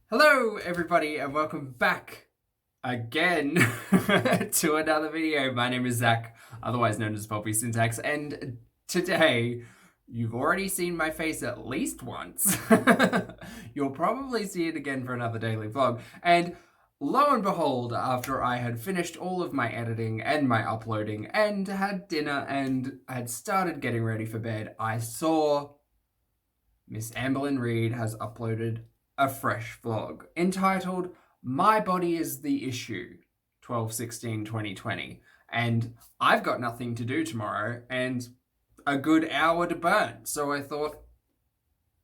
Hello everybody and welcome back again to another video. My name is Zach, otherwise known as Poppy Syntax, and today you've already seen my face at least once. You'll probably see it again for another daily vlog, and lo and behold, after I had finished all of my editing and my uploading and had dinner and had started getting ready for bed, I saw Miss Amberlynn Reid has uploaded a fresh vlog entitled My Body is the Issue 12/16/2020, and I've got nothing to do tomorrow and a good hour to burn, so I thought,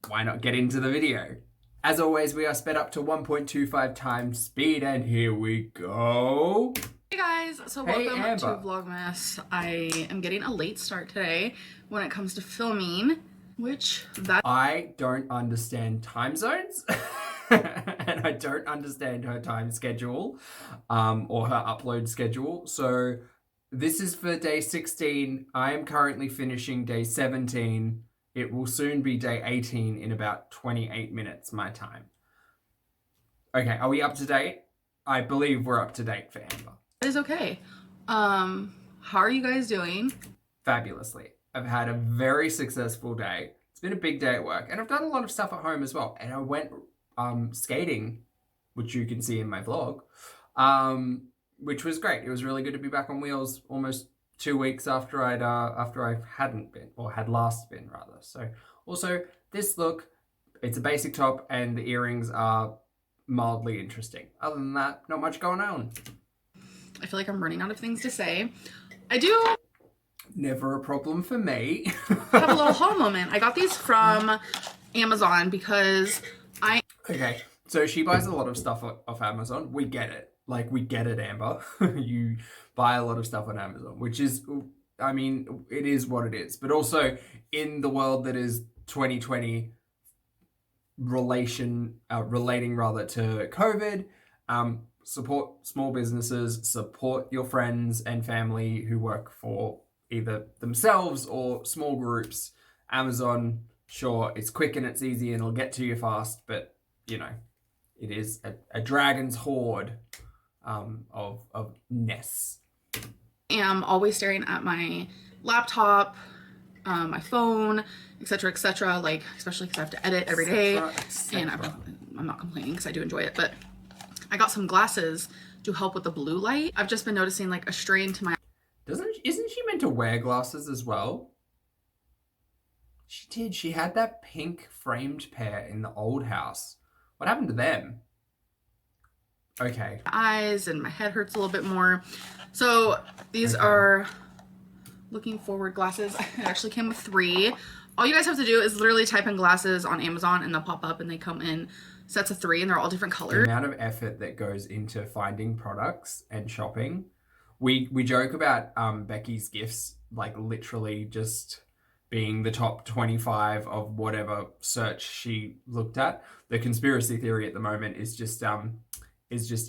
why not get into the video? As always, we are sped up to 1.25 times speed, and here we go. Hey guys, so Hey, welcome Amber. to Vlogmas. I am getting a late start today when it comes to filming, I don't understand time zones. And I don't understand her time schedule or her upload schedule. So this is for day 16. I am currently finishing day 17. It will soon be day 18 in about 28 minutes, my time. Okay, are we up to date? I believe we're up to date for Amber. that is okay. How are you guys doing? Fabulously. I've had a very successful day. It's been a big day at work, and I've done a lot of stuff at home as well. And I went skating, which you can see in my vlog, which was great. It was really good to be back on wheels almost 2 weeks after I hadn't been, or had last been rather. So also this look, it's a basic top and the earrings are mildly interesting. Other than that, not much going on. I feel like I'm running out of things to say. I do Never a problem for me. have a little haul moment. I got these from Amazon because Okay, so she buys a lot of stuff off Amazon. We get it. Like, we get it, Amber. You buy a lot of stuff on Amazon, which is, I mean, it is what it is. But also, in the world that is 2020, relating rather to COVID, support small businesses, support your friends and family who work for either themselves or small groups. Amazon, sure, it's quick and it's easy and it'll get to you fast, but you know, it is a dragon's hoard of ness. am always staring at my laptop, my phone, etc., like, especially because I have to edit every day, and I'm not complaining because I do enjoy it, but I got some glasses to help with the blue light. I've just been noticing like a strain to my Isn't she meant to wear glasses as well? She did. She had that pink framed pair in the old house. What happened to them? Okay. eyes, and my head hurts a little bit more. So these are looking forward glasses. It actually came with 3. All you guys have to do is literally type in glasses on Amazon and they'll pop up, and they come in sets of 3 and they're all different colors. The amount of effort that goes into finding products and shopping. We joke about Becky's gifts, like literally just being the top 25 of whatever search she looked at. The conspiracy theory at the moment is just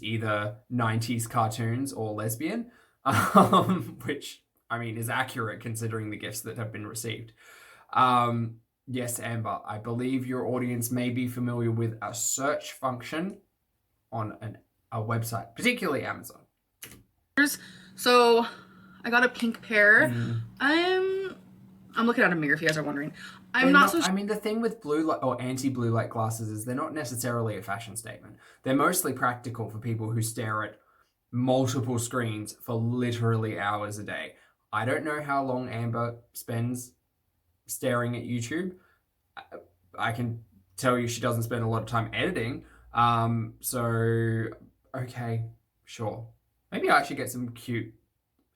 either 90s cartoons or lesbian, which, I mean, is accurate considering the gifts that have been received. Yes, Amber, I believe your audience may be familiar with a search function on a website, particularly Amazon. So I got a pink pair. I'm looking at a mirror if you guys are wondering. I mean, the thing with blue light or anti-blue light glasses is they're not necessarily a fashion statement. They're mostly practical for people who stare at multiple screens for literally hours a day. I don't know how long Amber spends staring at YouTube. I can tell you she doesn't spend a lot of time editing. So, okay, sure. Maybe I should get some cute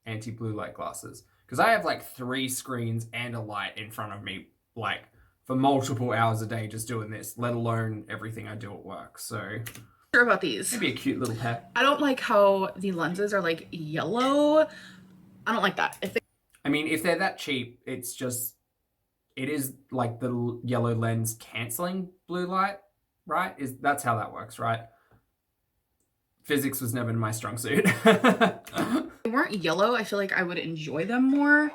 anti-blue light glasses, because I have like 3 screens and a light in front of me, like for multiple hours a day just doing this, let alone everything I do at work. So sure about these. maybe a cute little pair. I don't like how the lenses are like yellow. I don't like that. I mean, if they're that cheap, it is like the yellow lens canceling blue light, right? That's how that works, right? Physics was never my strong suit. If they weren't yellow, I feel like I would enjoy them more.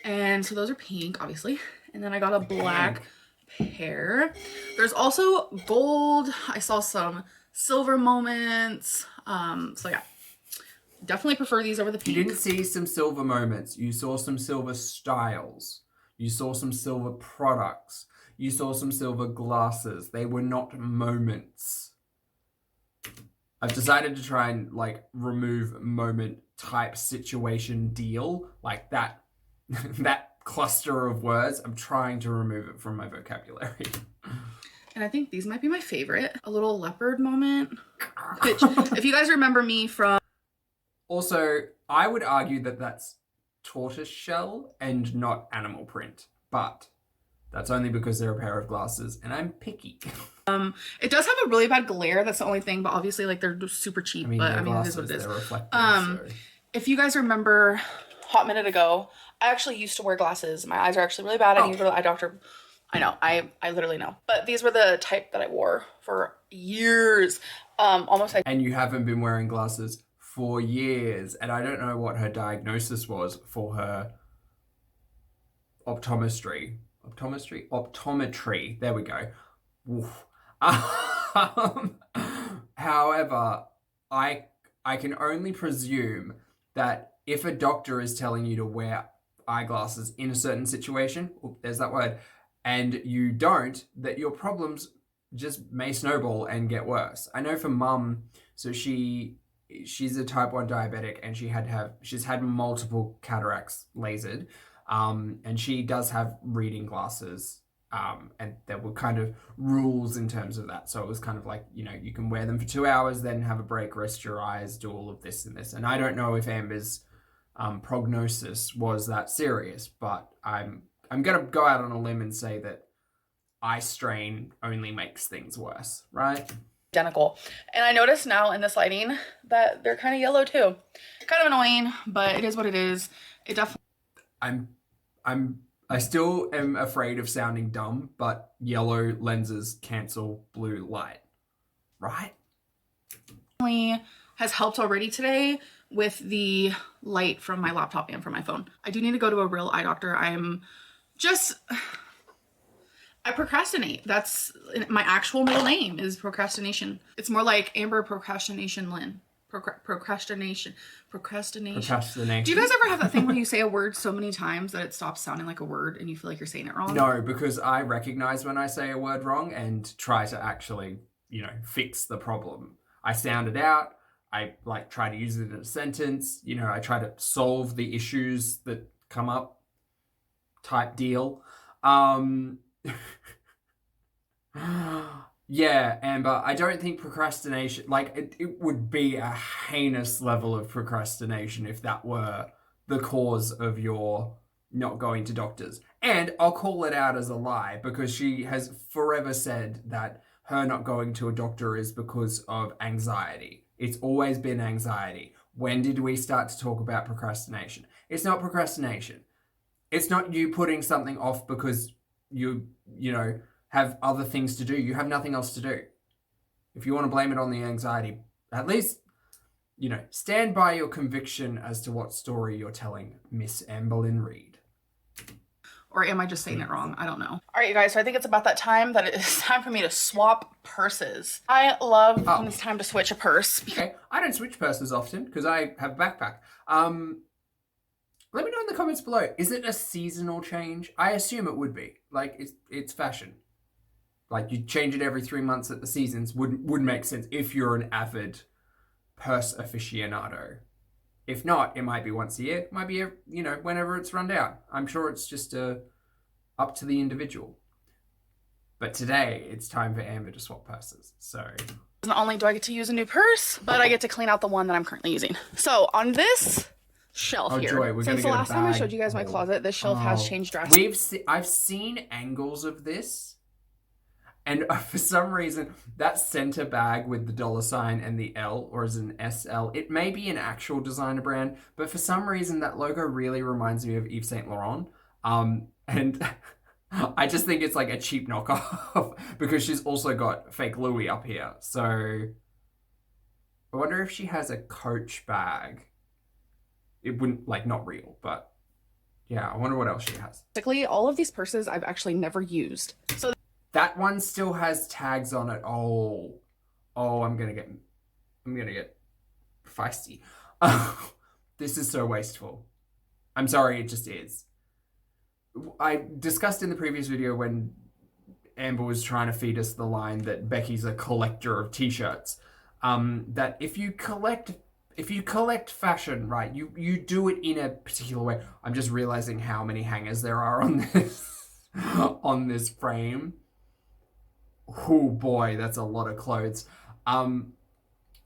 And so those are pink, obviously. And then I got a black pair. There's also gold. I saw some silver moments. So yeah, definitely prefer these over the pink. You didn't see some silver moments. You saw some silver styles. You saw some silver products. You saw some silver glasses. They were not moments. I've decided to try and like remove moment type situation deal, like that that cluster of words. I'm trying to remove it from my vocabulary. And I think these might be my favorite. A little leopard moment, which if you guys remember me from... Also, I would argue that that's tortoise shell and not animal print, but that's only because they're a pair of glasses and I'm picky. It does have a really bad glare. That's the only thing, but obviously like they're just super cheap. It is what it is. So. If you guys remember a hot minute ago, I actually used to wear glasses. My eyes are actually really bad. I need to go to the eye doctor. I know. I literally know. But these were the type that I wore for years. Almost like... And you haven't been wearing glasses for years. And I don't know what her diagnosis was for her optometry. There we go. Oof. However, I can only presume that if a doctor is telling you to wear eyeglasses in a certain situation, there's that word, and you don't, that your problems just may snowball and get worse. I know for mum, so she's a type 1 diabetic and she's had multiple cataracts lasered, and she does have reading glasses. And there were kind of rules in terms of that. So it was kind of like, you know, you can wear them for 2 hours, then have a break, rest your eyes, do all of this and this. And I don't know if Amber's prognosis was that serious, but I'm going to go out on a limb and say that eye strain only makes things worse, right? Identical. And I noticed now in this lighting that they're kind of yellow too. Kind of annoying, but it is what it is. It definitely... I still am afraid of sounding dumb, but yellow lenses cancel blue light, right? Has helped already today with the light from my laptop and from my phone. I do need to go to a real eye doctor. I procrastinate. That's my actual middle name is procrastination. It's more like Amber Procrastination Lynn. Procrastination. Do you guys ever have that thing where you say a word so many times that it stops sounding like a word and you feel like you're saying it wrong? No, because I recognize when I say a word wrong and try to actually, you know, fix the problem. I sound it out. I like try to use it in a sentence. You know, I try to solve the issues that come up type deal. Yeah, Amber, I don't think procrastination, like, it would be a heinous level of procrastination if that were the cause of your not going to doctors. And I'll call it out as a lie because she has forever said that her not going to a doctor is because of anxiety. It's always been anxiety. When did we start to talk about procrastination? It's not procrastination. It's not you putting something off because you know, have other things to do. You have nothing else to do. If you want to blame it on the anxiety, at least, you know, stand by your conviction as to what story you're telling, Miss Amberlynn Reid. Or am I just saying it wrong? I don't know. All right, you guys, so I think it's about that time that it is time for me to swap purses. I love when it's time to switch a purse. Okay, I don't switch purses often because I have a backpack. Let me know in the comments below. Is it a seasonal change? I assume it would be. Like, it's fashion. Like, you change it every 3 months at the seasons would make sense if you're an avid purse aficionado. If not, it might be once a year. It might be, you know, whenever it's run down. I'm sure it's just up to the individual. But today, it's time for Amber to swap purses. So not only do I get to use a new purse, but I get to clean out the one that I'm currently using. So on this shelf here, Joy, since the last time I showed you guys my closet, this shelf has changed drastically. I've seen angles of this. And for some reason, that center bag with the $sign and the L, or is it an SL, it may be an actual designer brand, but for some reason, that logo really reminds me of Yves Saint Laurent. And I just think it's like a cheap knockoff because she's also got fake Louis up here. So I wonder if she has a Coach bag. It wouldn't, like, not real, but yeah, I wonder what else she has. Basically, all of these purses I've actually never used. So That one still has tags on it. Oh, I'm gonna get feisty. This is so wasteful. I'm sorry, it just is. I discussed in the previous video when Amber was trying to feed us the line that Becky's a collector of t-shirts. That if you collect fashion, right, you do it in a particular way. I'm just realizing how many hangers there are on this on this frame. Oh boy, that's a lot of clothes.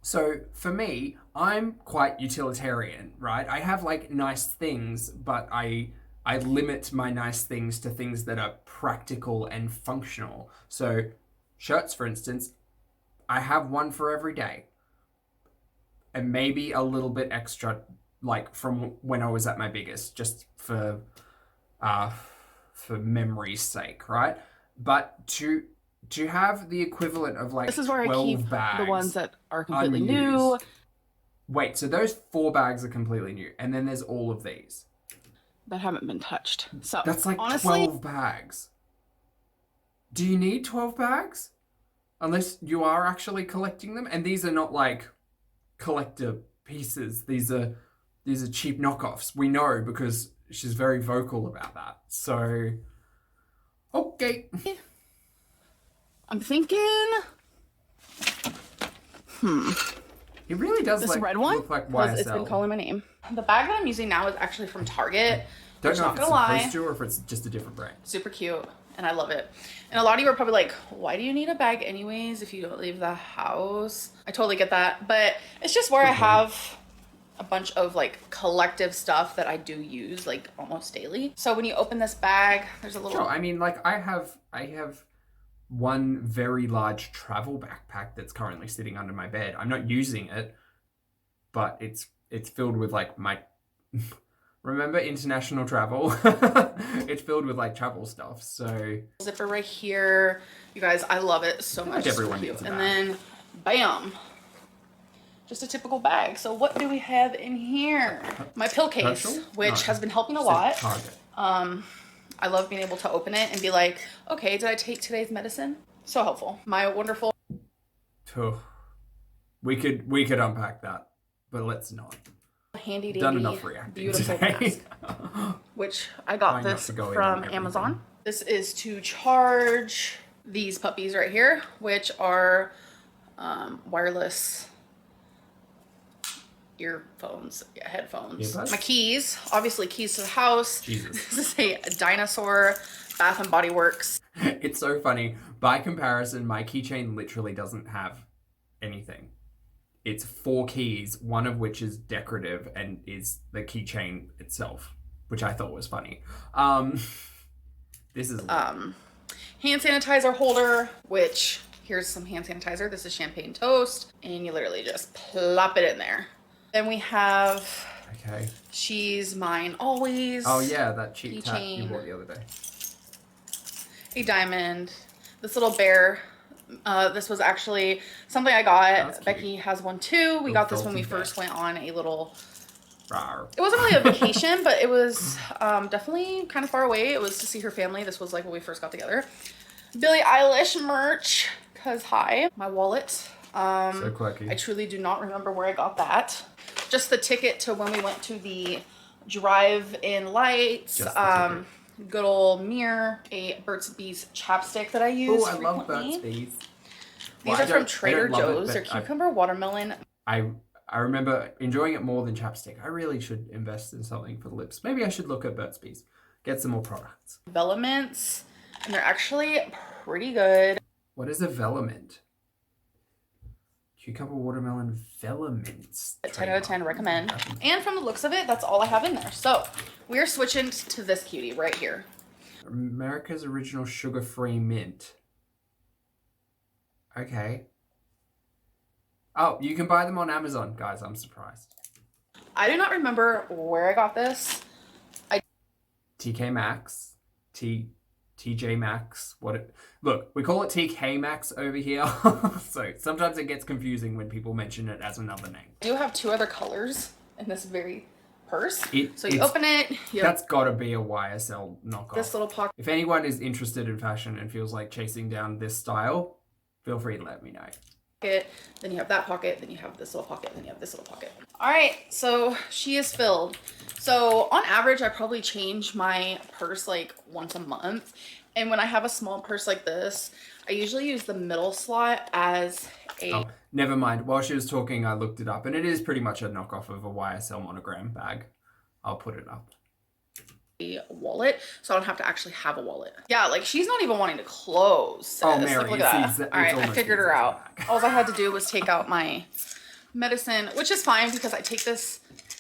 So for me, I'm quite utilitarian, right? I have like nice things, but I limit my nice things to things that are practical and functional. So shirts, for instance, I have one for every day. And maybe a little bit extra, like from when I was at my biggest, just for memory's sake, right? But to have the equivalent of like This is where I 12 keep bags the ones that are completely unused. new. Wait, so those 4 bags are completely new, and then there's all of these. That haven't been touched. So That's like honestly, 12 bags. Do you need 12 bags? Unless you are actually collecting them, and these are not like collector pieces. These are cheap knockoffs. We know because she's very vocal about that. So, okay. I'm thinking. It really does This red one, look like because it's YSL. been calling my name. The bag that I'm using now is actually from Target. Don't Which, know not if it's gonna supposed lie, to or if it's just a different brand. super cute, and I love it. And a lot of you are probably like, why do you need a bag anyways if you don't leave the house? I totally get that, but it's just where I have a bunch of like collective stuff that I do use like almost daily. So when you open this bag, there's a little... Sure, I mean, like I have one very large travel backpack that's currently sitting under my bed. I'm not using it, but it's filled with like my remember international travel? It's filled with like travel stuff. So zipper right here. You guys, I love it so much. like It's everyone cute. needs a And bag. then bam. Just a typical bag. So what do we have in here? My pill case, Herschel? which No. has been helping a It's lot. Target. I love being able to open it and be like, okay, did I take today's medicine? So helpful. My wonderful We could unpack that, but let's not. handy Done dandy enough reacting beautiful today. mask, which I got Trying not this to go in on from everything. Amazon. This is to charge these puppies right here, which are wireless earphones, headphones. Earbuds? My keys, obviously keys to the house. Jesus. This is a Dinosaur Bath and Body Works. It's so funny. By comparison, my keychain literally doesn't have anything. It's 4 keys, one of which is decorative and is the keychain itself, which I thought was funny. This is Hand sanitizer holder, which here's some hand sanitizer. This is champagne toast, and you literally just plop it in there. Then we have okay. She's Mine Always. Oh yeah, that cheap tap you Keychain. bought the other day. A diamond. This little bear. This was actually something I got. That's cute. Becky has one too. We Little got this when felty we bear. first went on a little... Rawr. It wasn't really a vacation, but it was definitely kind of far away. It was to see her family. This was like when we first got together. Billie Eilish merch, cause hi. My wallet. So quirky. I truly do not remember where I got that. Just the ticket to when we went to the drive-in lights. Just the ticket. Good old mirror. A Burt's Bees chapstick that I use Oh, I love frequently. Burt's Bees. These are from Trader Joe's. They're But cucumber watermelon. I remember enjoying it more than chapstick. I really should invest in something for the lips. Maybe I should look at Burt's Bees. Get some more products. Velaments. And they're actually pretty good. What is a Velament? Cucumber watermelon Velaments. 10 out of 10 recommend. And from the looks of it, that's all I have in there. So we're switching to this cutie right here. America's original sugar-free mint. Okay. Oh, you can buy them on Amazon, guys. I'm surprised. I do not remember where I got this. TK Maxx. TJ Maxx. Look, we call it TK Maxx over here. So sometimes it gets confusing when people mention it as another name. I do have 2 other colors in this very purse. So you open it. That's got to be a YSL knockoff. This little pocket. If anyone is interested in fashion and feels like chasing down this style, feel free to let me know. Then you have that pocket, then you have this little pocket, then you have this little pocket. All right, so she is filled. So on average, I probably change my purse like once a month. And when I have a small purse like this, I usually use the middle slot as a... Oh, never mind. While she was talking, I looked it up, and it is pretty much a knockoff of a YSL monogram bag. I'll put it up. Wallet, so I don't have to actually have a wallet. Yeah, like she's not even wanting to close. Sis. Oh, Mary, like, look at that. All right, I figured her out. All I had to do was take out my medicine, which is fine because I take this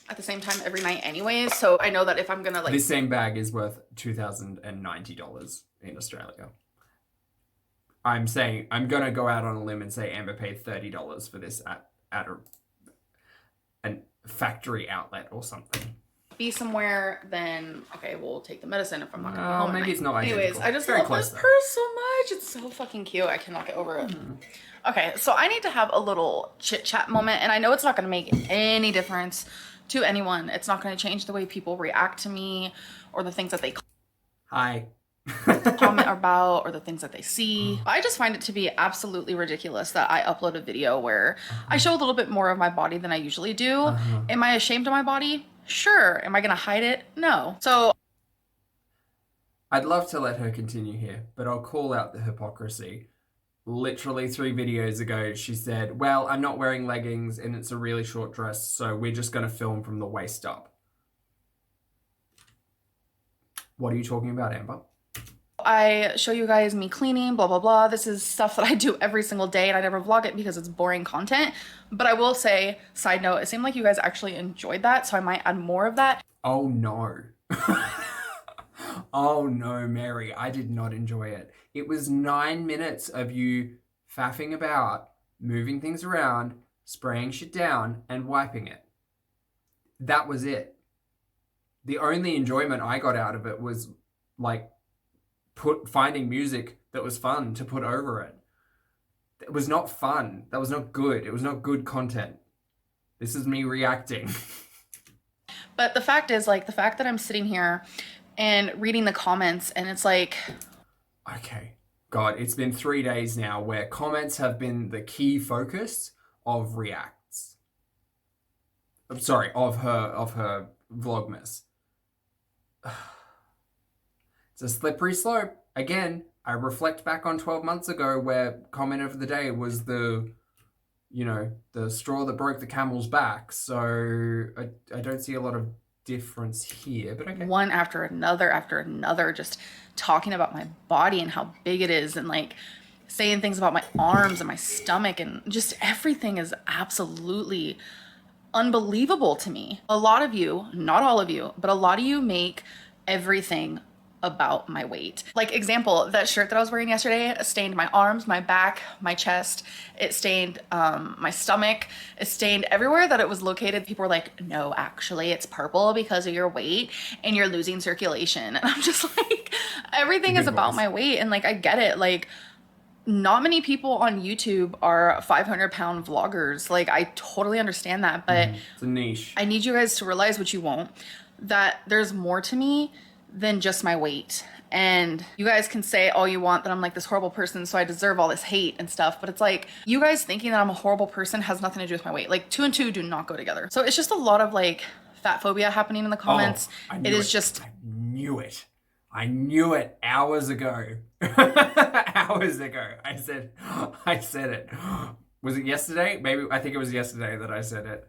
at the same time every night anyways. So I know that if I'm gonna like... This same bag is worth $2,090 in Australia. I'm saying, I'm gonna go out on a limb and say Amber paid $30 for this at a factory outlet or something. Be somewhere, then okay, we'll take the medicine if I'm not gonna be home. Maybe it's not identical. Anyways, I just Very love close, this purse so much. It's so fucking cute. I cannot get over it. Okay, so I need to have a little chit chat moment, and I know it's not gonna make any difference to anyone. It's not gonna change the way people react to me or the things that they comment about or the things that they see. I just find it to be absolutely ridiculous that I upload a video where I show a little bit more of my body than I usually do. Am I ashamed of my body? Sure. Am I gonna hide it? No. So I'd love to let her continue here, but I'll call out the hypocrisy. Literally 3 videos ago, she said, well, I'm not wearing leggings and it's a really short dress, so we're just gonna film from the waist up. What are you talking about, Amber? I show you guys me cleaning, blah, blah, blah. This is stuff that I do every single day and I never vlog it because it's boring content. But I will say, side note, it seemed like you guys actually enjoyed that, so I might add more of that. Oh no. Oh no, Mary, I did not enjoy it. It was 9 minutes of you faffing about, moving things around, spraying shit down, and wiping it. That was it. The only enjoyment I got out of it was like finding music that was fun to put over it. It was not fun. That was not good. It was not good content. This is me reacting. But the fact is, like, the fact that I'm sitting here and reading the comments and it's like... Okay. God, it's been 3 days now where comments have been the key focus of reacts. I'm sorry, of her Vlogmas. It's a slippery slope. Again, I reflect back on 12 months ago where comment of the day was the straw that broke the camel's back. So I don't see a lot of difference here, but okay. One after another, just talking about my body and how big it is and like saying things about my arms and my stomach and just everything is absolutely unbelievable to me. A lot of you, not all of you, but a lot of you make everything about my weight. Like, example, that shirt that I was wearing yesterday stained my arms, my back, my chest. It stained my stomach. It stained everywhere that it was located. People were like, no, actually it's purple because of your weight and you're losing circulation. And I'm just like, everything is about my weight. And like, I get it. Like, not many people on YouTube are 500-pound vloggers. Like, I totally understand that, but it's a niche. I need you guys to realize what you won't, that there's more to me than just my weight. And you guys can say all you want that I'm like this horrible person, so I deserve all this hate and stuff, but it's like, you guys thinking that I'm a horrible person has nothing to do with my weight. Like, 2 and 2 do not go together. So it's just a lot of like fat phobia happening in the comments. I knew it hours ago. Hours ago. I said it. Was it yesterday? Maybe, I think it was yesterday that I said it.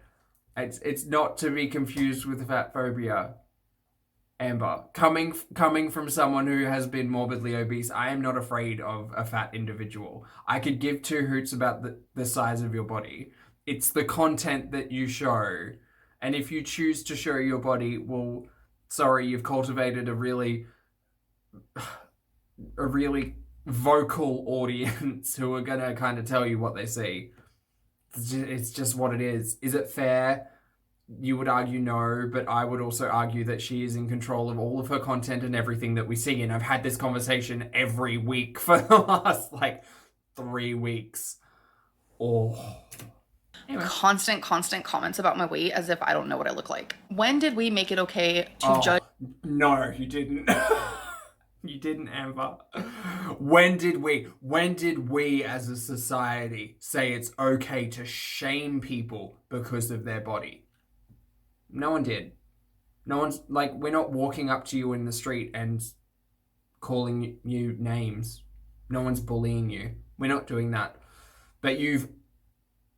It's not to be confused with fat phobia. Amber, coming from someone who has been morbidly obese, I am not afraid of a fat individual. I could give 2 hoots about the size of your body. It's the content that you show. And if you choose to show your body, well, sorry, you've cultivated a really vocal audience who are going to kind of tell you what they see. It's just what it is. Is it fair? You would argue no, but I would also argue that she is in control of all of her content and everything that we see. And I've had this conversation every week for the last, 3 weeks. Oh. Anyway. constant comments about my weight as if I don't know what I look like. When did we make it okay to judge? No, you didn't. You didn't, Amber. When did we as a society say it's okay to shame people because of their body? No one did. No one's like, we're not walking up to you in the street and calling you names. No one's bullying you. We're not doing that. But you've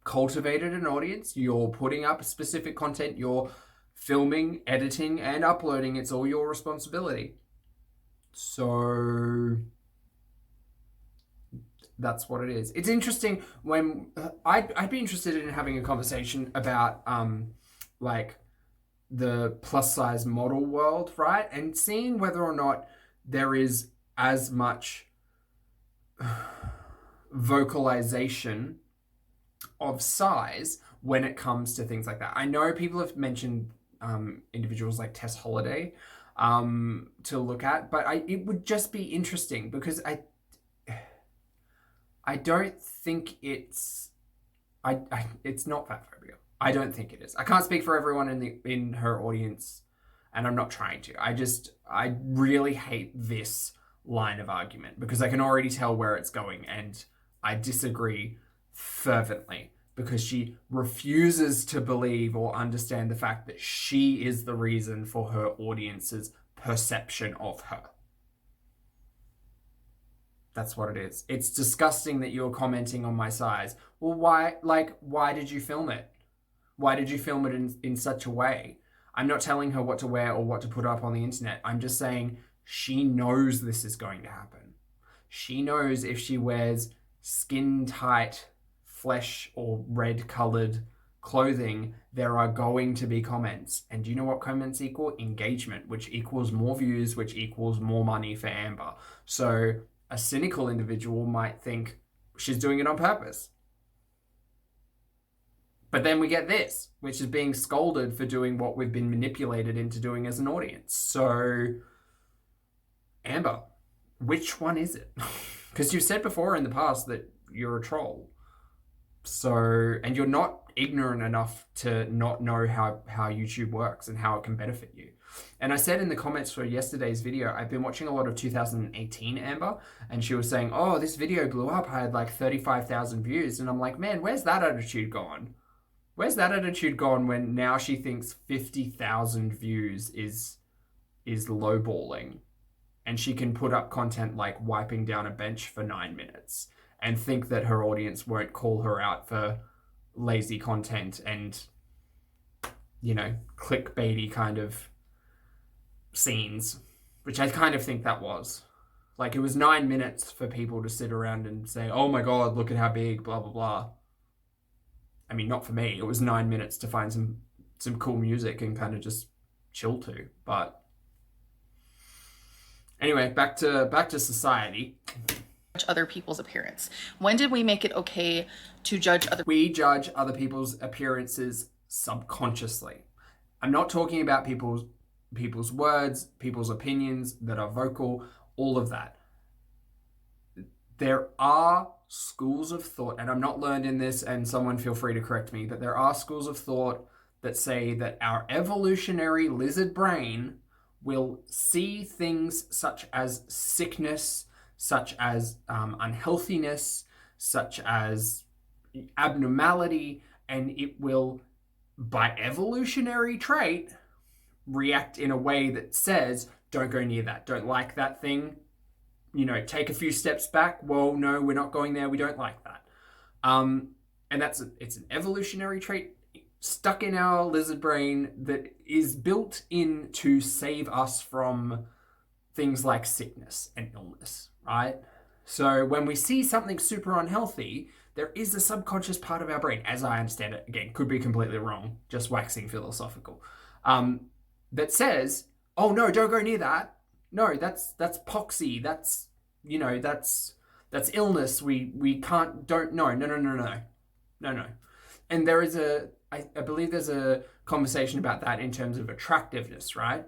cultivated an audience. You're putting up specific content. You're filming, editing, and uploading. It's all your responsibility. So that's what it is. It's interesting when I'd be interested in having a conversation about like the plus size model world, right? And seeing whether or not there is as much vocalization of size when it comes to things like that. I know people have mentioned individuals like Tess Holiday to look at, but it would just be interesting because I don't think it's not fat phobia. I don't think it is. I can't speak for everyone in her audience, and I'm not trying to. I really hate this line of argument because I can already tell where it's going, and I disagree fervently because she refuses to believe or understand the fact that she is the reason for her audience's perception of her. That's what it is. It's disgusting that you're commenting on my size. Well, why did you film it? Why did you film it in such a way? I'm not telling her what to wear or what to put up on the internet. I'm just saying she knows this is going to happen. She knows if she wears skin tight, flesh or red colored clothing, there are going to be comments. And do you know what comments equal? Engagement, which equals more views, which equals more money for Amber. So a cynical individual might think she's doing it on purpose. But then we get this, which is being scolded for doing what we've been manipulated into doing as an audience. So, Amber, which one is it? Because you've said before in the past that you're a troll. So, and you're not ignorant enough to not know how YouTube works and how it can benefit you. And I said in the comments for yesterday's video, I've been watching a lot of 2018 Amber, and she was saying, oh, this video blew up. I had like 35,000 views. And I'm like, man, where's that attitude gone? Where's that attitude gone when now she thinks 50,000 views is lowballing, and she can put up content like wiping down a bench for 9 minutes and think that her audience won't call her out for lazy content and, you know, clickbaity kind of scenes, which I kind of think that was. Like, it was 9 minutes for people to sit around and say, oh my God, look at how big, blah, blah, blah. I mean, not for me. It was 9 minutes to find some cool music and kind of just chill to. But anyway, back to society. Judge other people's appearance. When did we make it okay to judge other? We judge other people's appearances subconsciously. I'm not talking about people's words, people's opinions that are vocal, all of that. There are schools of thought, and I'm not learned in this, and someone feel free to correct me, but there are schools of thought that say that our evolutionary lizard brain will see things such as sickness, such as unhealthiness, such as abnormality, and it will, by evolutionary trait, react in a way that says, don't go near that, don't like that thing, you know, take a few steps back. Whoa, no, we're not going there. We don't like that. And it's an evolutionary trait stuck in our lizard brain that is built in to save us from things like sickness and illness, right? So when we see something super unhealthy, there is a subconscious part of our brain, as I understand it, again, could be completely wrong, just waxing philosophical, that says, oh no, don't go near that. No, that's poxy. That's, you know, that's illness. We can't, no. And there is I believe there's a conversation about that in terms of attractiveness, right?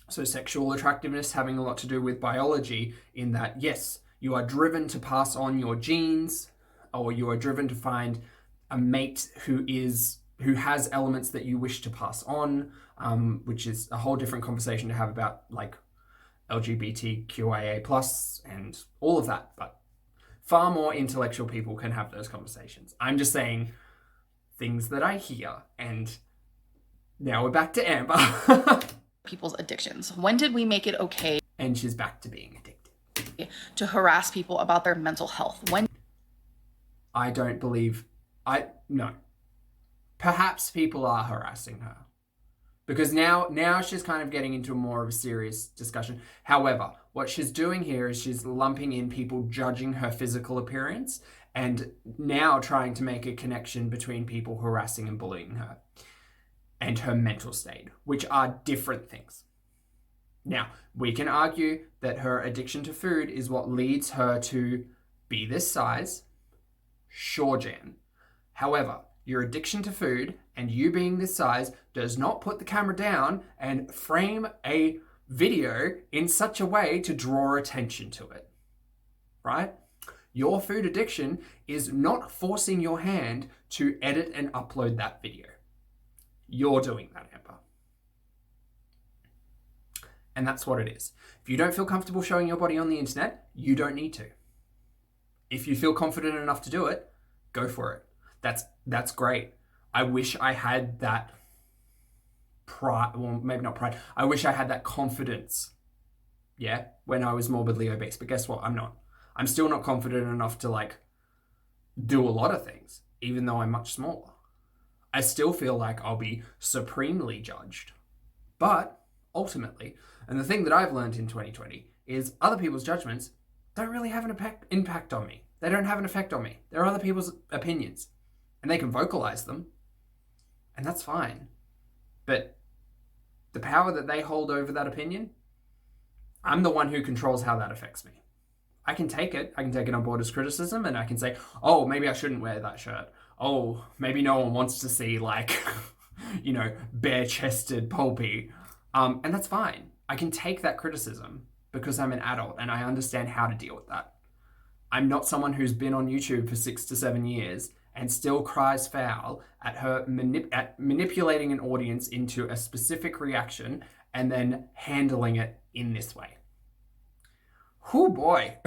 So sexual attractiveness having a lot to do with biology, in that, yes, you are driven to pass on your genes, or you are driven to find a mate who has elements that you wish to pass on, which is a whole different conversation to have about like LGBTQIA plus and all of that. But far more intellectual people can have those conversations. I'm just saying things that I hear, and now we're back to Amber. People's addictions. When did we make it okay? And she's back to being addicted. To harass people about their mental health. When? I don't believe, no. Perhaps people are harassing her. Because now she's kind of getting into more of a serious discussion. However, what she's doing here is she's lumping in people judging her physical appearance and now trying to make a connection between people harassing and bullying her and her mental state, which are different things. Now, we can argue that her addiction to food is what leads her to be this size. Sure, Jan. However, your addiction to food and you being this size does not put the camera down and frame a video in such a way to draw attention to it, right? Your food addiction is not forcing your hand to edit and upload that video. You're doing that, Amber. And that's what it is. If you don't feel comfortable showing your body on the internet, you don't need to. If you feel confident enough to do it, go for it. That's great. I wish I had that pride, well, maybe not pride. I wish I had that confidence, yeah, when I was morbidly obese. But guess what? I'm not. I'm still not confident enough to like do a lot of things, even though I'm much smaller. I still feel like I'll be supremely judged. But ultimately, and the thing that I've learned in 2020 is other people's judgments don't really have an impact on me. They don't have an effect on me. They're other people's opinions. And they can vocalize them. And that's fine. But the power that they hold over that opinion, I'm the one who controls how that affects me. I can take it. I can take it on board as criticism, and I can say, oh, maybe I shouldn't wear that shirt. Oh, maybe no one wants to see, like, bare-chested pulpy. And that's fine. I can take that criticism because I'm an adult and I understand how to deal with that. I'm not someone who's been on YouTube for 6 to 7 years and still cries foul at her manipulating an audience into a specific reaction and then handling it in this way. Oh boy.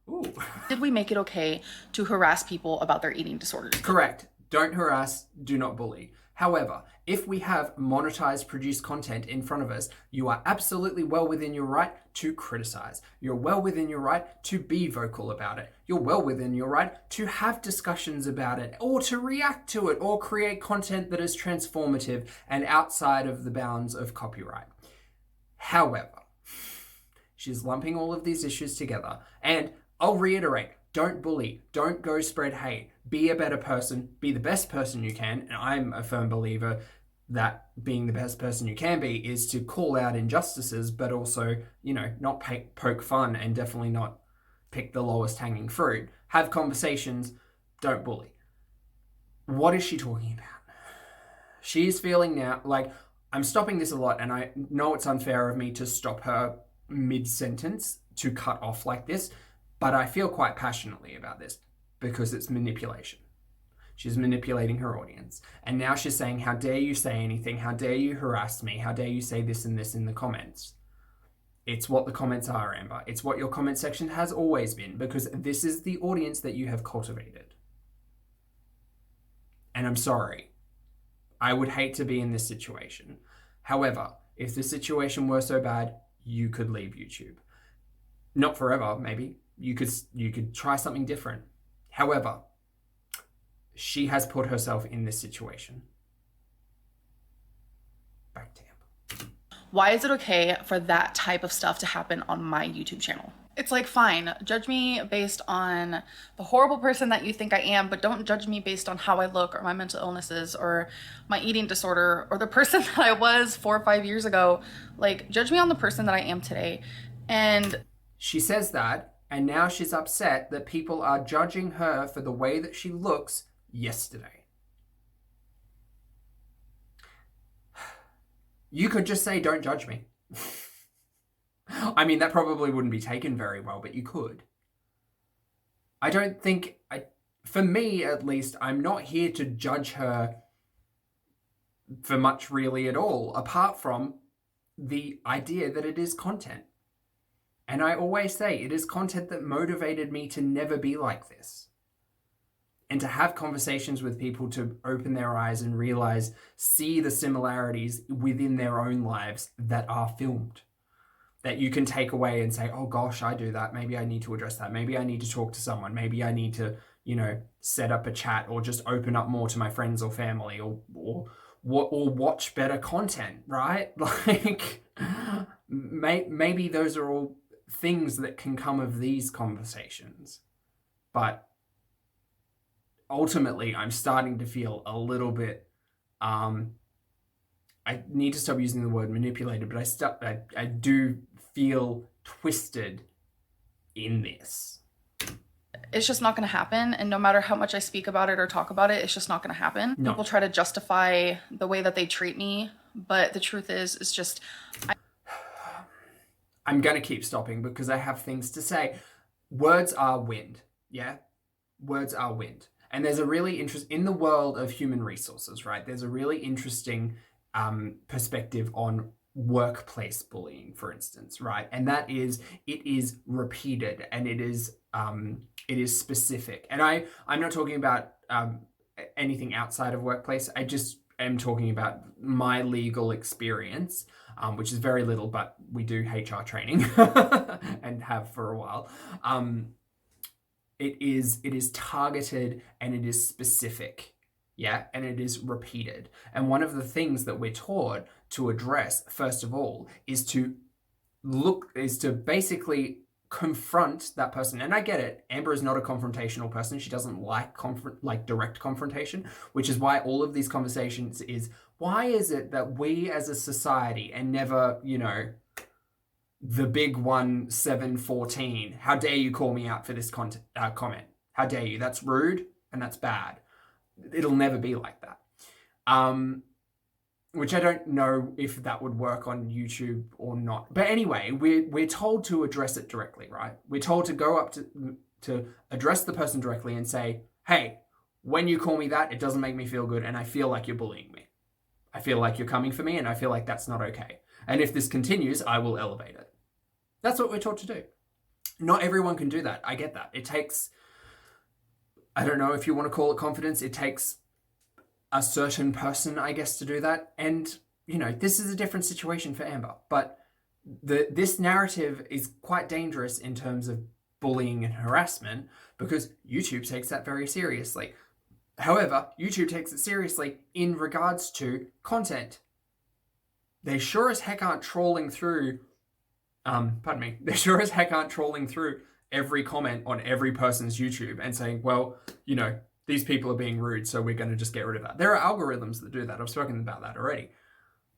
Ooh. Did we make it okay to harass people about their eating disorders? Correct. Don't harass, do not bully. However, if we have monetized produced content in front of us, you are absolutely well within your right to criticize. You're well within your right to be vocal about it. You're well within your right to have discussions about it or to react to it or create content that is transformative and outside of the bounds of copyright. However, she's lumping all of these issues together, and I'll reiterate, don't bully, don't go spread hate, be a better person, be the best person you can. And I'm a firm believer that being the best person you can be is to call out injustices, but also, not poke fun and definitely not pick the lowest hanging fruit. Have conversations, don't bully. What is she talking about? She's feeling now, like, I'm stopping this a lot, and I know it's unfair of me to stop her mid-sentence to cut off like this, but I feel quite passionately about this because it's manipulation. She's manipulating her audience. And now she's saying, how dare you say anything? How dare you harass me? How dare you say this and this in the comments? It's what the comments are, Amber. It's what your comment section has always been, because this is the audience that you have cultivated. And I'm sorry. I would hate to be in this situation. However, if the situation were so bad, you could leave YouTube. Not forever, maybe. You could try something different. However, she has put herself in this situation. Back to Amber. Why is it okay for that type of stuff to happen on my YouTube channel? It's like, fine, judge me based on the horrible person that you think I am, but don't judge me based on how I look or my mental illnesses or my eating disorder or the person that I was 4 or 5 years ago. Like, judge me on the person that I am today. And she says that, and now she's upset that people are judging her for the way that she looks yesterday. You could just say, don't judge me. I mean, that probably wouldn't be taken very well, but you could. I don't think... for me at least, I'm not here to judge her for much really at all, apart from the idea that it is content. And I always say it is content that motivated me to never be like this. And to have conversations with people to open their eyes and realize, see the similarities within their own lives that are filmed. That you can take away and say, oh gosh, I do that. Maybe I need to address that. Maybe I need to talk to someone. Maybe I need to, set up a chat or just open up more to my friends or family or watch better content, right? Like, maybe those are all things that can come of these conversations. But ultimately, I'm starting to feel a little bit, I need to stop using the word manipulated, but I do feel twisted in this. It's just not going to happen. And no matter how much I speak about it or talk about it, it's just not going to happen. No. People try to justify the way that they treat me. But the truth is, it's just... I'm going to keep stopping because I have things to say. Words are wind. Yeah? Words are wind. And there's a really in the world of human resources, right? There's a really interesting perspective on workplace bullying, for instance, right? And that is, it is repeated and it is specific. And I'm not talking about anything outside of workplace. I just am talking about my legal experience, which is very little, but we do HR training and have for a while. It is targeted and it is specific. Yeah, and it is repeated. And one of the things that we're taught to address, first of all, is to basically confront that person. And I get it. Amber is not a confrontational person. She doesn't like direct confrontation, which is why all of these conversations is, why is it that we as a society, and never, the big 1-7-14, how dare you call me out for this comment? How dare you? That's rude and that's bad. It'll never be like that. Which I don't know if that would work on YouTube or not. But anyway, we're told to address it directly, right? We're told to go up to address the person directly and say, hey, when you call me that, it doesn't make me feel good and I feel like you're bullying me. I feel like you're coming for me and I feel like that's not okay. And if this continues, I will elevate it. That's what we're taught to do. Not everyone can do that. I get that. It takes, I don't know if you want to call it confidence, it takes a certain person, I guess, to do that. And, this is a different situation for Amber. But this narrative is quite dangerous in terms of bullying and harassment because YouTube takes that very seriously. However, YouTube takes it seriously in regards to content. They sure as heck aren't trolling through, they sure as heck aren't trolling through every comment on every person's YouTube and saying, well, these people are being rude, so we're going to just get rid of that. There are algorithms that do that. I've spoken about that already.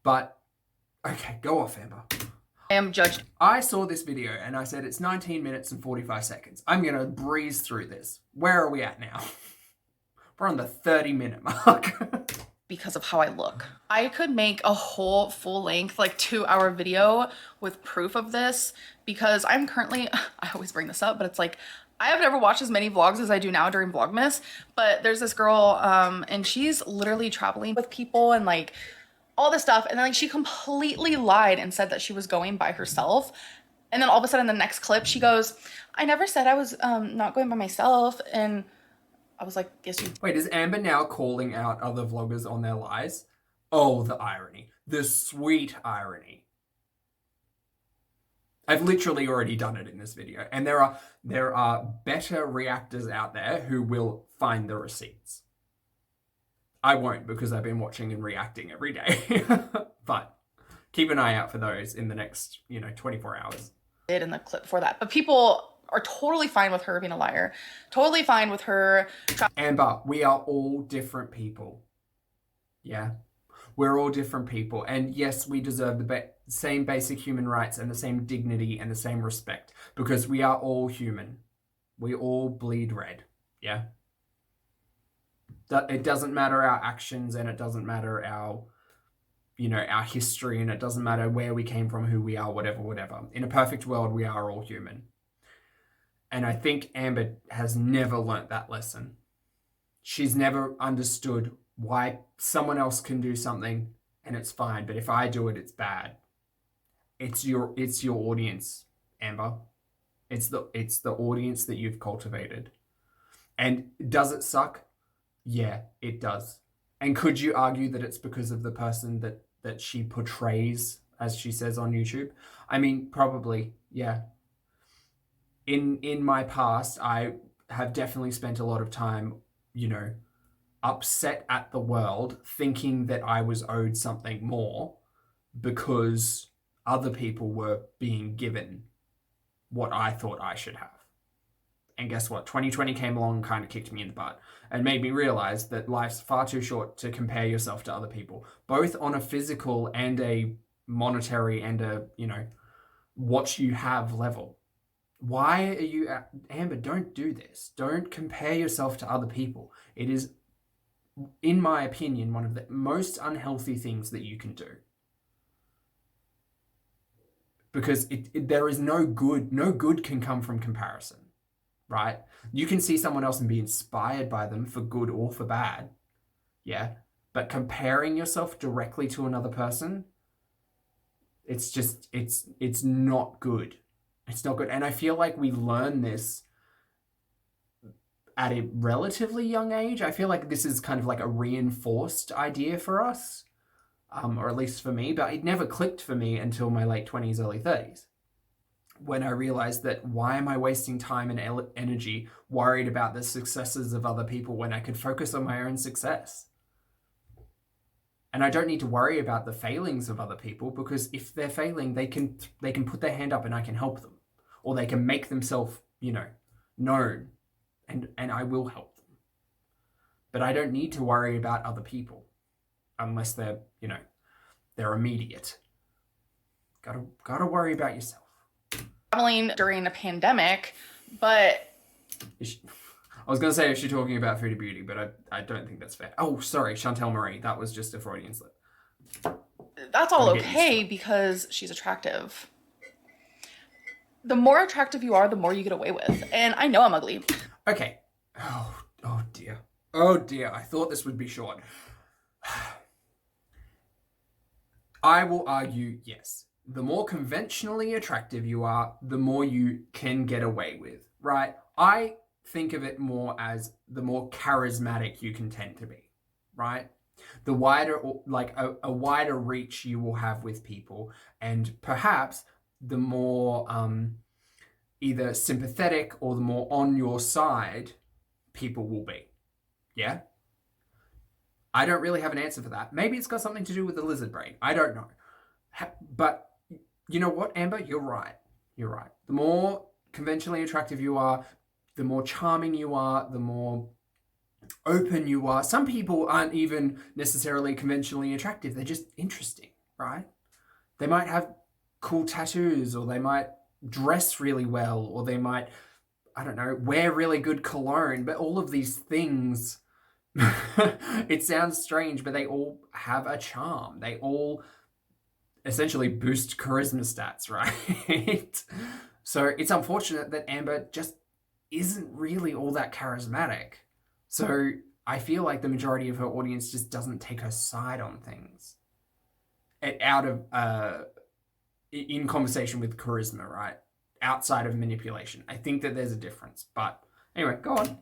But, okay, go off, Amber. I am judged. I saw this video and I said it's 19 minutes and 45 seconds. I'm going to breeze through this. Where are we at now? We're on the 30-minute mark. Because of how I look. I could make a whole full-length, 2-hour video with proof of this because I'm currently, I always bring this up, but it's I have never watched as many vlogs as I do now during Vlogmas, but there's this girl and she's literally traveling with people and all this stuff. And then she completely lied and said that she was going by herself. And then all of a sudden the next clip, she goes, I never said I was not going by myself. And I was like, yes, you. Wait, is Amber now calling out other vloggers on their lies? Oh, the irony. The sweet irony. I've literally already done it in this video. And there are better reactors out there who will find the receipts. I won't because I've been watching and reacting every day. But keep an eye out for those in the next, 24 hours. Did in the clip for that. But people are totally fine with her being a liar. Totally fine with her. Amber, we are all different people. Yeah? We're all different people. And yes, we deserve the same basic human rights and the same dignity and the same respect because we are all human. We all bleed red. Yeah? It doesn't matter our actions and it doesn't matter our history and it doesn't matter where we came from, who we are, whatever. In a perfect world, we are all human. And I think Amber has never learnt that lesson. she's never understood why someone else can do something and it's fine, but if I do it, it's bad. It's your audience, Amber. It's the audience that you've cultivated. And does it suck? Yeah, it does. And could you argue that it's because of the person that she portrays, as she says on YouTube? I mean, probably, yeah. In my past, I have definitely spent a lot of time, upset at the world, thinking that I was owed something more because other people were being given what I thought I should have. And guess what? 2020 came along and kind of kicked me in the butt and made me realize that life's far too short to compare yourself to other people, both on a physical and a monetary and a, what you have level. Why are you, Amber, don't do this. Don't compare yourself to other people. It is, in my opinion, one of the most unhealthy things that you can do. Because there is no good can come from comparison, right? You can see someone else and be inspired by them for good or for bad, yeah? But comparing yourself directly to another person, it's not good. It's not good. And I feel like we learn this at a relatively young age. I feel like this is kind of like a reinforced idea for us, or at least for me, but it never clicked for me until my late 20s, early 30s, when I realized that why am I wasting time and energy worried about the successes of other people when I could focus on my own success? And I don't need to worry about the failings of other people, because if they're failing, they can put their hand up and I can help them. Or they can make themselves, known, and I will help them. But I don't need to worry about other people unless they're, they're immediate. Gotta worry about yourself. Traveling during a pandemic, but I was going to say, is she talking about Foodie Beauty, but I don't think that's fair. Oh, sorry, Chantel Marie. That was just a Freudian slip. That's all okay because she's attractive. The more attractive you are, the more you get away with. And I know I'm ugly. Okay. Oh dear. Oh dear. I thought this would be short. I will argue, yes. The more conventionally attractive you are, the more you can get away with, right? I think of it more as the more charismatic you can tend to be, right? The wider, like a wider reach you will have with people, and perhaps the more either sympathetic or the more on your side people will be. Yeah? I don't really have an answer for that. Maybe it's got something to do with the lizard brain. I don't know. But you know what, Amber? You're right. You're right. The more conventionally attractive you are, the more charming you are, the more open you are. Some people aren't even necessarily conventionally attractive. They're just interesting, right? They might have cool tattoos, or they might dress really well, or they might, I don't know, wear really good cologne. But all of these things, it sounds strange, but they all have a charm. They all essentially boost charisma stats, right? So it's unfortunate that Amber just isn't really all that charismatic. So I feel like the majority of her audience just doesn't take her side on things. In conversation with charisma, right? Outside of manipulation. I think that there's a difference. But anyway, go on.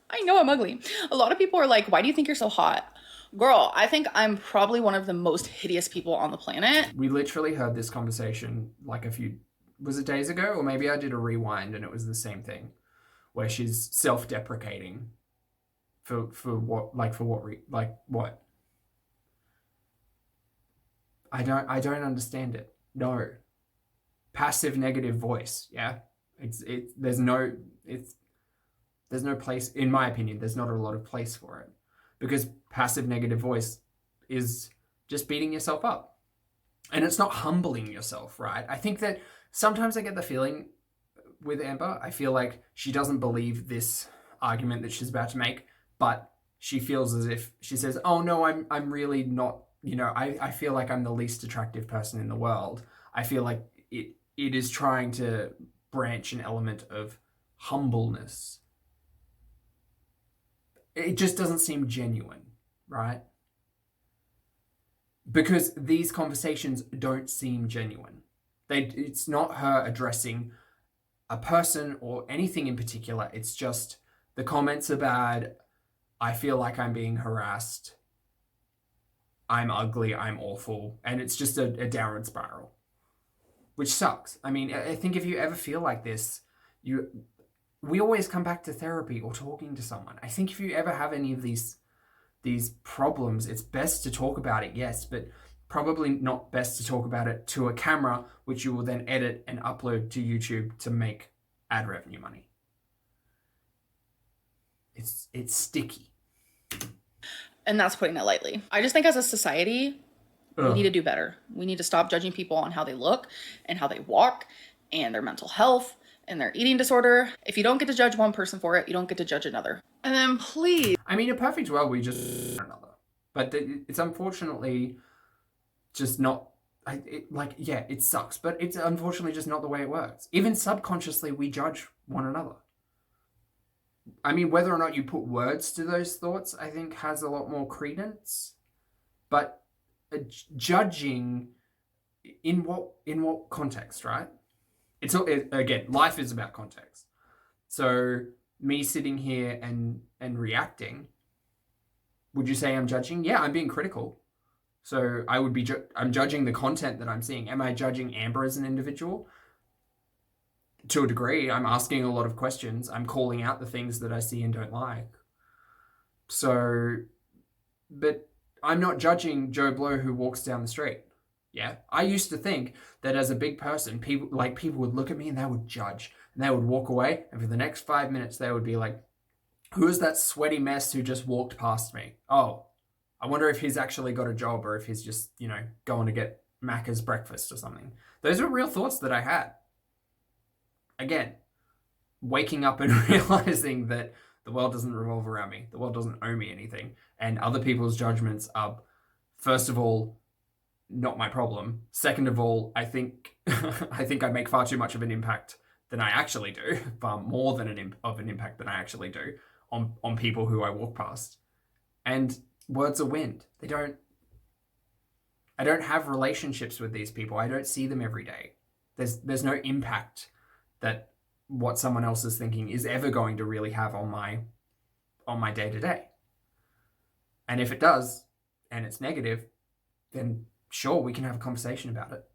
I know I'm ugly. A lot of people are like, why do you think you're so hot? Girl, I think I'm probably one of the most hideous people on the planet. We literally heard this conversation like was it days ago? Or maybe I did a rewind and it was the same thing, where she's self-deprecating for what? I don't understand it. No. Passive negative voice, yeah? There's no place, in my opinion, there's not a lot of place for it. Because passive negative voice is just beating yourself up. And it's not humbling yourself, right? I think that sometimes I get the feeling with Amber, I feel like she doesn't believe this argument that she's about to make, but she feels as if she says, oh no, I'm really not, I feel like I'm the least attractive person in the world. I feel like it is trying to branch an element of humbleness. it just doesn't seem genuine, right? Because these conversations don't seem genuine. It's not her addressing a person or anything in particular. It's just the comments are bad. I feel like I'm being harassed. I'm ugly. I'm awful. And it's just a downward spiral, which sucks. I mean, I think if you ever feel like this, we always come back to therapy or talking to someone. I think if you ever have any of these problems, it's best to talk about it, yes, but probably not best to talk about it to a camera, which you will then edit and upload to YouTube to make ad revenue money. It's sticky. And that's putting it lightly. I just think as a society, we need to do better. We need to stop judging people on how they look and how they walk and their mental health and their eating disorder. If you don't get to judge one person for it, you don't get to judge another. And then please. I mean, in a perfect world, we just another. But it's unfortunately just not, it sucks, but it's unfortunately just not the way it works. Even subconsciously, we judge one another. I mean, whether or not you put words to those thoughts, I think has a lot more credence. But judging in what context, right? Again, life is about context. So me sitting here and reacting, would you say I'm judging? Yeah, I'm being critical. So I would be I'm judging the content that I'm seeing. Am I judging Amber as an individual? To a degree, I'm asking a lot of questions. I'm calling out the things that I see and don't like. So, but I'm not judging Joe Blow who walks down the street. Yeah, I used to think that as a big person, people would look at me and they would judge, and they would walk away, and for the next 5 minutes they would be like, "Who is that sweaty mess who just walked past me? Oh, I wonder if he's actually got a job or if he's just, going to get Macca's breakfast or something." Those were real thoughts that I had. Again, waking up and realizing that the world doesn't revolve around me. The world doesn't owe me anything. And other people's judgments are, first of all, not my problem. Second of all, I think I make far too much of an impact than I actually do, far more than an impact than I actually do on people who I walk past. And words are wind. I don't have relationships with these people. I don't see them every day. There's no impact that what someone else is thinking is ever going to really have on my day-to-day. And if it does, and it's negative, then sure, we can have a conversation about it.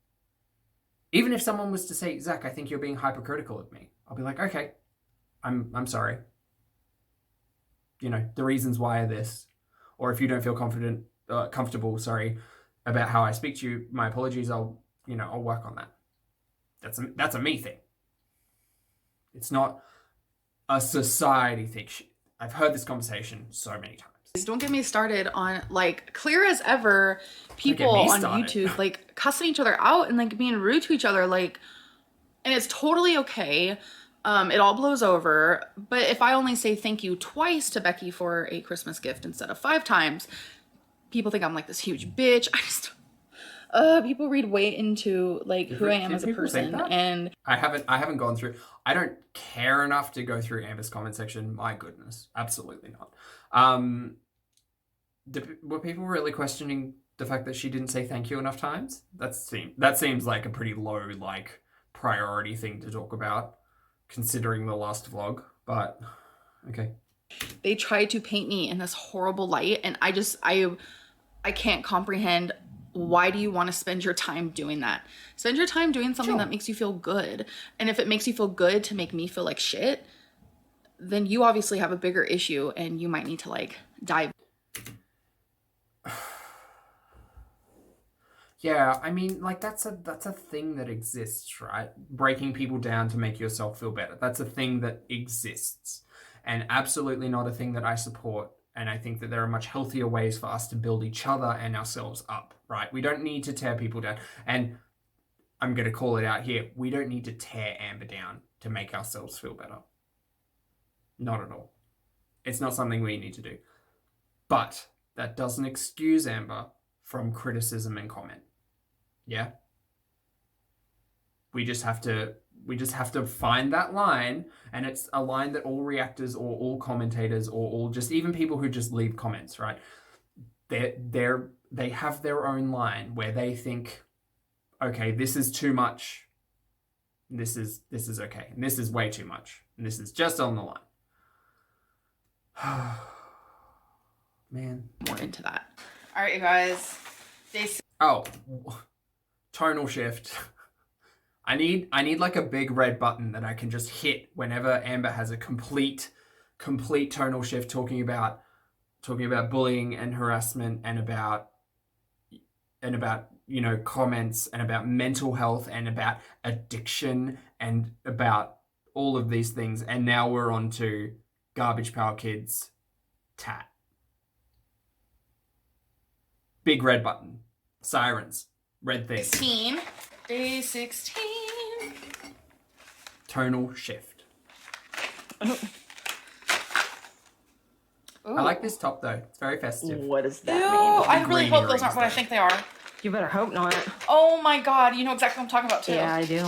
Even if someone was to say, "Zach, I think you're being hypercritical of me," I'll be like, "Okay, I'm sorry. The reasons why are this." Or if you don't feel comfortable, about how I speak to you, my apologies. I'll work on that. That's a me thing. It's not a society thing. I've heard this conversation so many times. Don't get me started on clear as ever people on YouTube cussing each other out and being rude to each other and it's totally okay. It all blows over. But if I only say thank you twice to Becky for a Christmas gift instead of 5 times, people think I'm this huge bitch. People read way into who I am as a person, and I haven't gone through. I don't care enough to go through Amber's comment section. My goodness, absolutely not. Were people really questioning the fact that she didn't say thank you enough times? That seems like a pretty low priority thing to talk about, considering the last vlog. But okay. They tried to paint me in this horrible light, and I can't comprehend. Why do you want to spend your time doing that? Spend your time doing something that makes you feel good. And if it makes you feel good to make me feel like shit, then you obviously have a bigger issue and you might need to dive. Yeah, I mean, that's a thing that exists, right? Breaking people down to make yourself feel better. That's a thing that exists. And absolutely not a thing that I support. And I think that there are much healthier ways for us to build each other and ourselves up, right? We don't need to tear people down. And I'm going to call it out here. We don't need to tear Amber down to make ourselves feel better. Not at all. It's not something we need to do. But that doesn't excuse Amber from criticism and comment. Yeah? We just have to We just have to find that line, and it's a line that all reactors or all commentators or all just even people who just leave comments, right? They have their own line where they think, okay, this is too much. This is okay. And this is way too much. And this is just on the line. Man. More into that. All right, you guys. Oh, tonal shift. I need like a big red button that I can just hit whenever Amber has a complete tonal shift talking about bullying and harassment and about comments and about mental health and about addiction and about all of these things. And now we're on to Garbage Pail Kids tat. Big red button. Sirens. Red thing. 16. Day 16. Tonal shift. Ooh. I like this top though. It's very festive. What does that Ew, mean? I really Green hope those earrings, aren't what I though. think they are. You better hope not. Oh my god, you know exactly what I'm talking about too. Yeah, I do.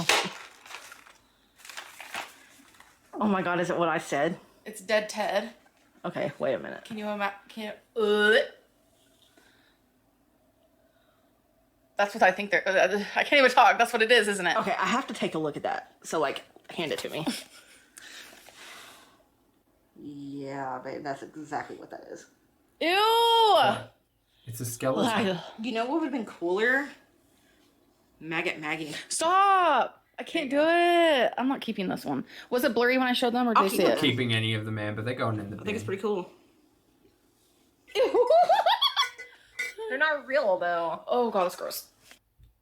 Oh my god, is it what I said? It's Dead Ted. Okay, wait a minute. Can you imagine? That's what I think they're. I can't even talk. That's what it is, isn't it? Okay, I have to take a look at that. So, like, hand it to me. Yeah, babe, that's exactly what that is. Ew! It's a skeleton. You know what would have been cooler? Maggot Maggie. Stop! I can't do it. I'm not keeping this one. Was it blurry when I showed them, or did I'll you keep see it. it? Keeping any of them, man, but they're going in the bin. I think it's pretty cool. They're not real, though. Oh god, that's gross.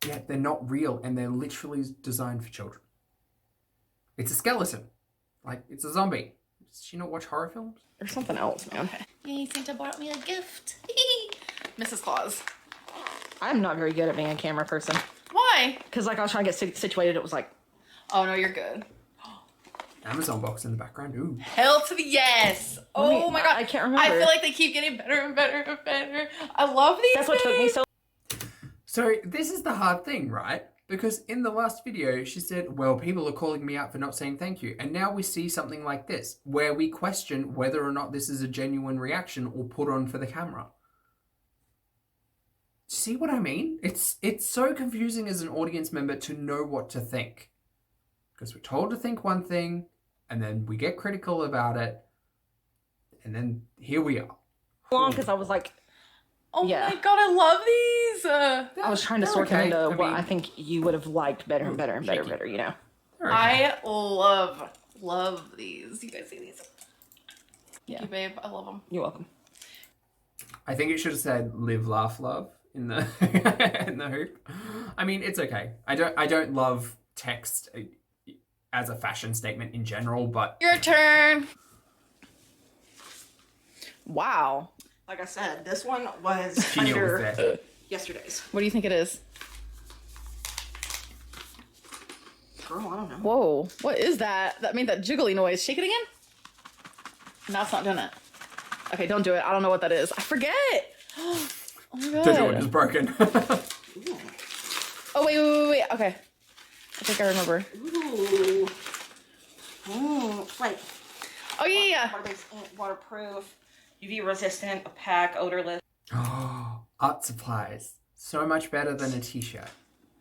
Yeah, they're not real, and they're literally designed for children. It's a skeleton. Like, it's a zombie. Does she not watch horror films? There's something else, man. Yay, Santa bought me a gift. Mrs. Claus. I'm not very good at being a camera person. Why? Because, like, I was trying to get situated. It was like, Oh no, you're good. Amazon box in the background. Ooh. Hell to the yes! Oh my god. I can't remember. I feel like they keep getting better and better and better. I love these that's what took me things. so. So this is the hard thing, right? Because in the last video, she said, well, people are calling me out for not saying thank you. And now we see something like this, where we question whether or not this is a genuine reaction or put on for the camera. See what I mean? It's so confusing as an audience member to know what to think. Because we're told to think one thing, and then we get critical about it, and then here we are. Long because I was like, Oh Yeah. my god, I love these! I was trying to They're sort them okay. into I what mean- I think you would have liked better and better and better and Shaky. better, you know? They're okay. I love these. You guys see these? Yeah. Thank you, babe. I love them. You're welcome. I think it should have said "live, laugh, love" in the in the hoop. I mean, it's okay. I don't love text as a fashion statement in general, but Your turn. Wow. Like I said, this one was she knew it was there. yesterday's. What do you think it is? Girl, I don't know. Whoa. What is that? That made that jiggly noise. Shake it again. No, it's not doing it. Okay, don't do it. I don't know what that is. I forget. Oh my god. The door is broken. Oh, wait. Okay. I think I remember. Ooh. Wait. Oh, yeah. Water-based ink, waterproof, UV resistant, opaque, odorless. Oh, art supplies. So much better than a t-shirt.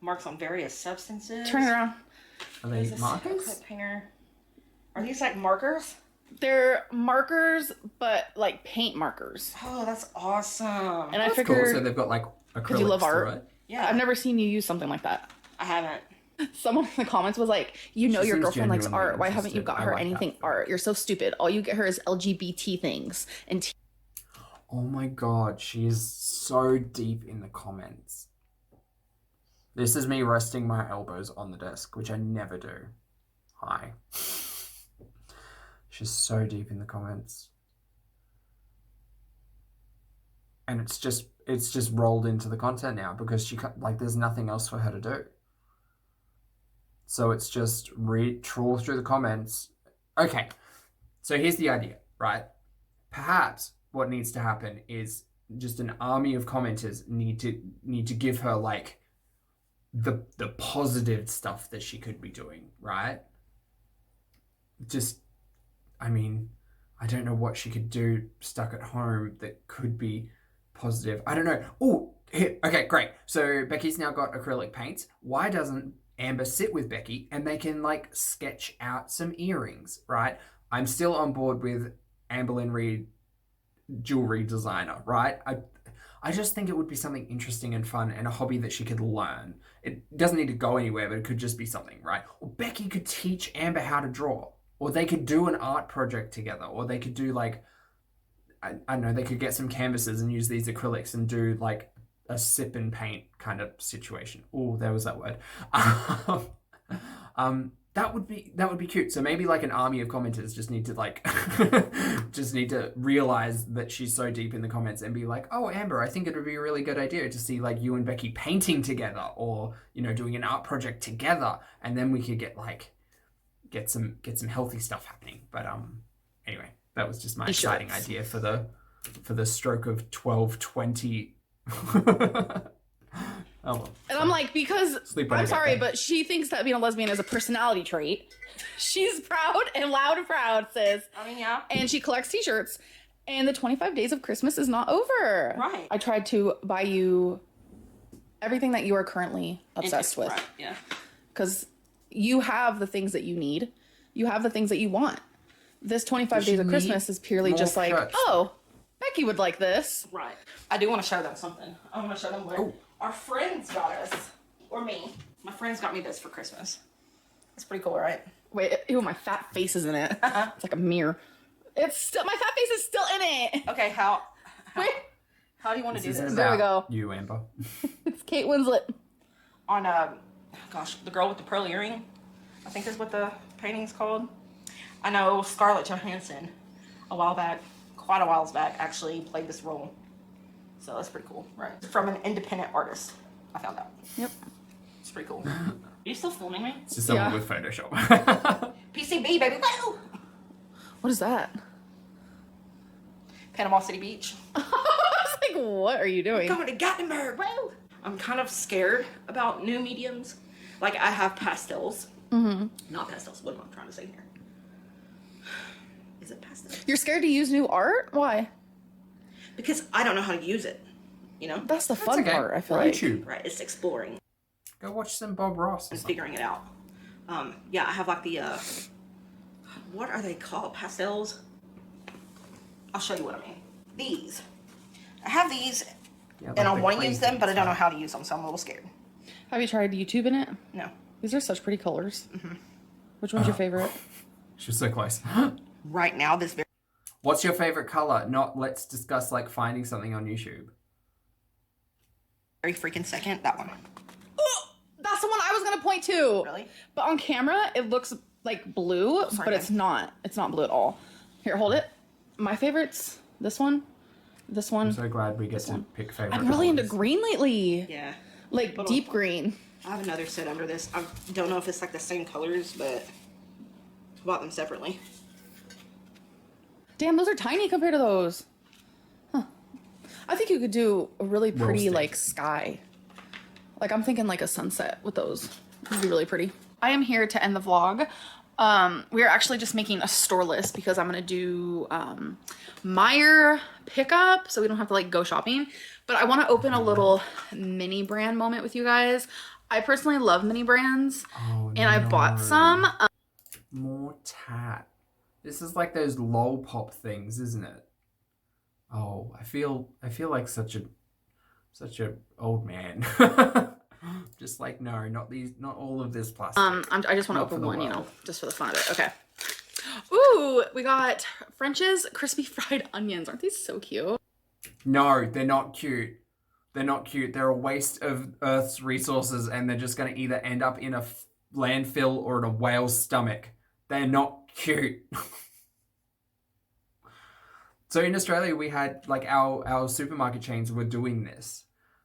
Marks on various substances. Turn it around. Are Is they this markers? clip hanger? Are these like markers? They're markers, but like paint markers. Oh, that's awesome. And I That's figured, cool. So they've got like acrylics you love art. through it. Yeah, I've never seen you use something like that. I haven't. Someone in the comments was like, you know She your seems girlfriend likes genuinely art. Why haven't you interested. got I her like anything that. art? You're so stupid. All you get her is LGBT things. And Oh my god, she is so deep in the comments. This is me resting my elbows on the desk, which I never do. Hi. She's so deep in the comments. And it's just rolled into the content now because she like there's nothing else for her to do. So it's just trawl through the comments. Okay. So here's the idea, right? Perhaps what needs to happen is just an army of commenters need to give her like the positive stuff that she could be doing, right? Just, I mean, I don't know what she could do stuck at home that could be positive. I don't know. Oh, okay, great. So Becky's now got acrylic paints. Why doesn't Amber sit with Becky and they can like sketch out some earrings, right? I'm still on board with Amberlynn Reid jewelry designer, right? I just think it would be something interesting and fun and a hobby that she could learn. It doesn't need to go anywhere, but it could just be something, right? Or Becky could teach Amber how to draw. Or they could do an art project together. Or they could do like, I don't know, they could get some canvases and use these acrylics and do like a sip and paint kind of situation. Oh, there was that word. That would be cute. So maybe like an army of commenters just need to like just need to realize that she's so deep in the comments and be like, oh Amber, I think it would be a really good idea to see like you and Becky painting together, or you know, doing an art project together, and then we could get some healthy stuff happening. But anyway, that was just my exciting idea for the stroke of 12/20. Oh, well. And I'm like, because I'm sorry, but she thinks that being a lesbian is a personality trait. She's proud and loud and proud, sis. I mean, yeah. And she collects t-shirts. And the 25 days of Christmas is not over. Right. I tried to buy you everything that you are currently obsessed with. Right, yeah. Because you have the things that you need. You have the things that you want. This 25 days of Christmas is purely just like, oh, Becky would like this. Right. I do want to show them something. I want to show them what our friends got us. Or me. My friends got me this for Christmas. It's pretty cool, right? Wait, ew, my fat face is in it. It's like a mirror. It's still, my fat face is still in it. Okay, how Wait. How do you want to do this? There we go. You, Amber. It's Kate Winslet. On, gosh, the girl with the pearl earring, I think is what the painting's called. I know Scarlett Johansson, quite a while back, actually played this role. So that's pretty cool. Right. From an independent artist, I found out. Yep. It's pretty cool. Are you still filming me? It's just someone with Photoshop. PCB, baby, woo! What is that? Panama City Beach. I was like, what are you doing? Going to Gothenburg, woo! I'm kind of scared about new mediums. Like, I have pastels. Mm-hmm. Not pastels, what am I trying to say here? Is it pastels? You're scared to use new art? Why? Because I don't know how to use it, you know? That's the fun part, I feel like. YouTube. Right, it's exploring Go watch some Bob Ross. and figuring it out. Yeah, I have like the, what are they called? Pastels? I'll show you what I mean. These. I have these, Yeah, and I like want to the use them, but I don't know how to use them, so I'm a little scared. Have you tried YouTube in it? No. These are such pretty colors. Mm-hmm. Which one's your favorite? She's so close. Right now, this very What's your favorite color? Not let's discuss like finding something on YouTube. freaking second, that one. Oh, that's the one I was going to point to. Really? But on camera, it looks like blue, but it's not. It's not blue at all. Here, hold it. My favorites, this one, this one. I'm so glad we get to pick favorite I'm really into colors. green lately. Yeah. Like deep green. I have another set under this. I don't know if it's like the same colors, but I bought them separately. Damn, those are tiny compared to those. Huh. I think you could do a really pretty Roasted. like sky. Like I'm thinking like a sunset with those. It'd be really pretty. I am here to end the vlog. We are actually just making a store list because I'm gonna do Meijer pickup, so we don't have to like go shopping. But I want to open a little mini brand moment with you guys. I personally love mini brands, and I bought some. More tat. This is like those lol pop things, isn't it? Oh, I feel like such a old man. Just like, no, not all of this plastic. I just want to Not for open the one, you world. know, just for the fun of it. Okay. Ooh, we got French's crispy fried onions. Aren't these so cute? No, they're not cute. They're not cute. They're a waste of Earth's resources, and they're just going to either end up in a landfill or in a whale's stomach. They're not cute. So in Australia, we had like our supermarket chains were doing this.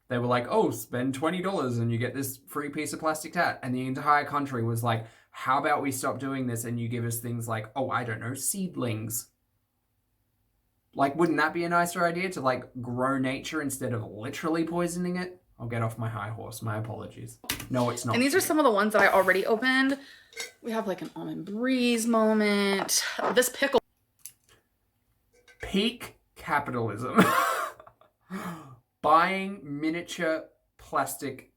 They were like, oh, spend $20 and you get this free piece of plastic tat. And the entire country was like, how about we stop doing this and you give us things like, oh, I don't know, seedlings. Like, wouldn't that be a nicer idea to like grow nature instead of literally poisoning it? I'll get off my high horse. My apologies. No, it's not. And these are some of the ones that I already opened. We have like an almond breeze moment. This pickle. Peak capitalism. Buying miniature plastic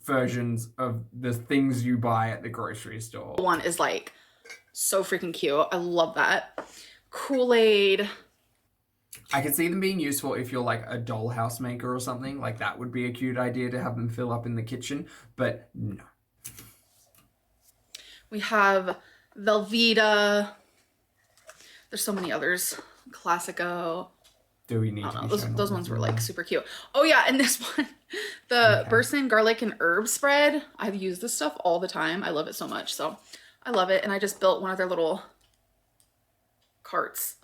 versions of the things you buy at the grocery store. One is like so freaking cute. I love that. Kool-Aid. I can see them being useful if you're like a dollhouse maker or something. Like that would be a cute idea to have them fill up in the kitchen, but no. We have Velveeta. There's so many others. Classico. Do we need I to don't be know. showing Those all ones of were them? like super cute. Oh yeah, and this one, the Okay. Burson garlic and herb spread. I've used this stuff all the time. I love it so much. So I love it. And I just built one of their little carts.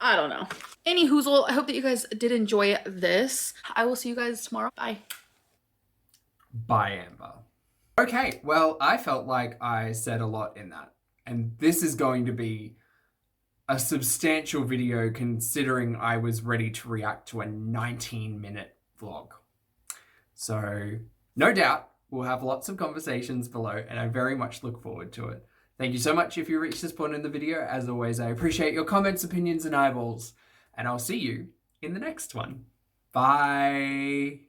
I don't know. Any hoozle, I hope that you guys did enjoy this. I will see you guys tomorrow. Bye. Bye, Amber. Okay, well, I felt like I said a lot in that. And this is going to be a substantial video considering I was ready to react to a 19-minute vlog. So, no doubt, we'll have lots of conversations below, and I very much look forward to it. Thank you so much if you reached this point in the video. As always, I appreciate your comments, opinions, and eyeballs. And I'll see you in the next one. Bye.